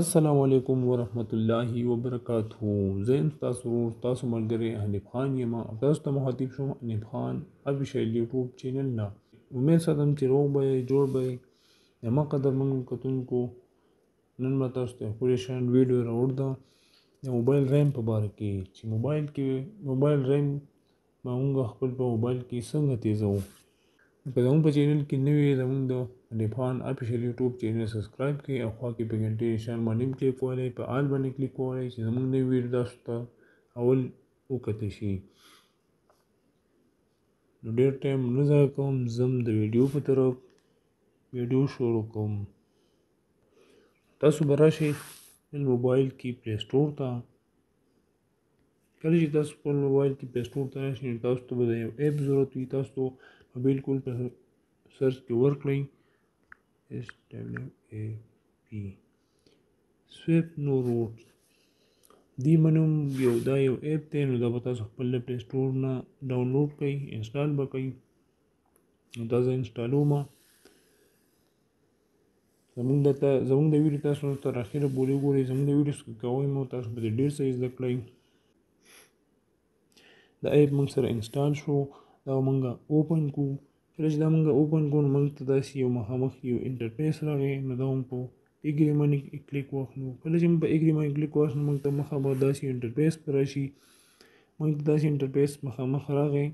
السلام علیکم ورحمت الله وبرکاته. زه یم تاسو ملګری حنیف خان یم او تاسو ته مخاطب شوم حنیف خان افیشل یوټیوب چینل نه. امید ساتم چې روغ به یې جوړ به یې. زما قدرمنو کتونکو نن به تاسو ته ښکلې شان ویډیو راوړ ده د موبایل ریم په باره کې چې موبایل ریم به موږ خپل په موبایل کې څنګه تیزوو. که زموږ په چینل کې نوي زموږ د حنیف خان افیشل یوټیوب چینل سبسکرایب کړئ او خوا کې په ګنټې نشان باندې کلیک ووهئ، په آل باندې کلیک ووهئ چې زموږ نوي ویډیو تاسو ته اول وکتل شي. نو ډېر ټایم نه ضایع کوم، ځم د ویډیو په طرف. ویډیو شروع کوم. تاسو به راشئ خپل موبایل کې پلی سټور ته. کله چې تاسو خپل موبایل کې پلی سټور ته راشئ نو تاسو ته به د یو ایپ ضرورت وي. تاسو ته بالکل په سرچ کې ورکړئ SWAP سویپ نو روټ. دې منوم دا یو ایپ دی، نو دا به تاسو خپل له پلی سټور نه ډاونلوډ کړئ، انسټال به کړئ. نو دا زه انسټالومه. زموږ د ویډیو تاسو تر اخره پورې وګورئ. زموږ د ویډیو کوئ مو تاسو به ډېر څه زده کړئ. دا ایپ موږ سره انسټال شو، دا موږ اوپن کړو. کله چې دا موږ اوپن کړو نو موږ ته داسې یو مخامخ یو انټرفیس راغی. نو دا موږ په اګري باندې کلیک واخلو. کله چې موږ په اګري باندې کلیک واخلو موږ ته مخامخ داسې انټرفیس به راشي. موږ ته داسې انټرفیس مخامخ راغی.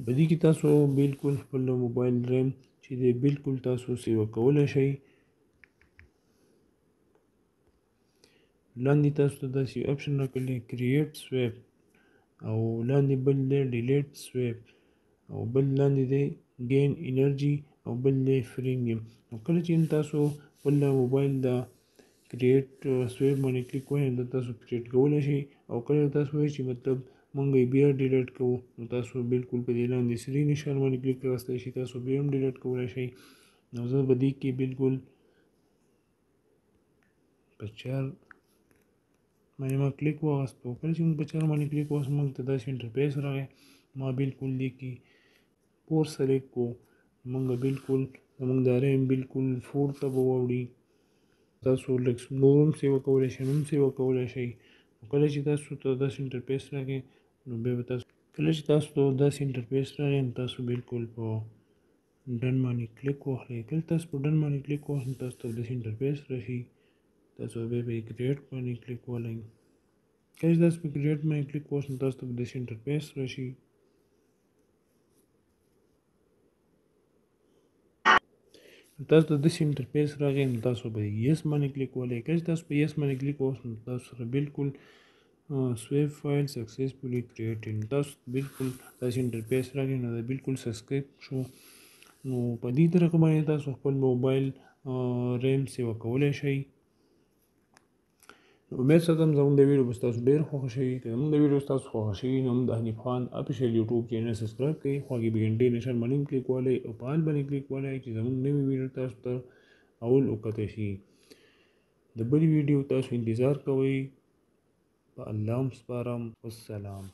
په دې کې تاسو بالکل خپل موبایل ریم چې دی بالکل تاسو سیو کولی شئ. لاندې تاسو ته داسې یو اپشن راکړی کریټ سویپ، او لاندې بل دی ډیلیټ سویپ، او بل لاندې دی گین انرژي، او بل دی فریمیم. نو کله چې تاسو خپل موبایل د کریټ سویپ باندې کلیک ووهئ نو تاسو کریټ کولی شئ. او کله تاسو وایئ چې مطلب موږ یې بیا ډیلیټ کوو نو تاسو بالکل په دې لاندې سري نشان باندې کلیک راوستی شئ. تاسو بیا هم ډیلیټ کولی شئ. نو زه په دې کې بالکل په 4 باندې ما کلیک واغستو. کله چې موږ په 4 باندې کلیک واغستو موږ ته داسې انټرفیس راغی. ما بالکل دې کې 4 سلیکټ کړو. موږ بالکل زموږ دا ریم بالکل 4 ته به واوړي. تاسو لږ نور هم سیو کولی شئ، نور هم سیو کولی شئ. کله چې تاسو ته داسې انټرفیس راغی نو بیا به تاسو تاسو بالکل په ډن باندې کلیک واخلئ. کله تاسو په ډن باندې کلیک واخلئ تاسو ته داسې انټرفیس راشي. تاسو بیا په کریټ باندې کلیک ووهئ. کله چې تاسو په کریټ باندې کلیک ووهئ تاسو ته داسې انټرفیس راشي. تاسو ته داسې انټرفیس راغی نو تاسو به یس باندې کلیک ووهئ. کله چې تاسو په یس باندې کلیک ووهئ نو تاسو سره بالکل سویپ فایل سکسیسفولي کریټډ. تاسو بالکل داسې انټرفیس راغی نو دا بالکل سبسکرایب شو. نو په دې طریقه باندې تاسو خپل موبایل ریم سیو کولی شئ. امید ساتم زموږ د ویډیو به ستاسو ډېر خوښه شوي. که زموږ د ویډیو ستاسو خوښه شوي نو موږ د حنیف خان افیشل یوټیوب چینل سبسکرایب کړئ، خوا کې د ګنټې نشان باندې کلیک ووهئ او په آل باندې کلیک ووهئ چې زموږ نوي ویډیو تاسو ته اول وکتل شي. د بلې ویډیو تاسو انتظار کوئ. په الله هم سپارم. والسلام.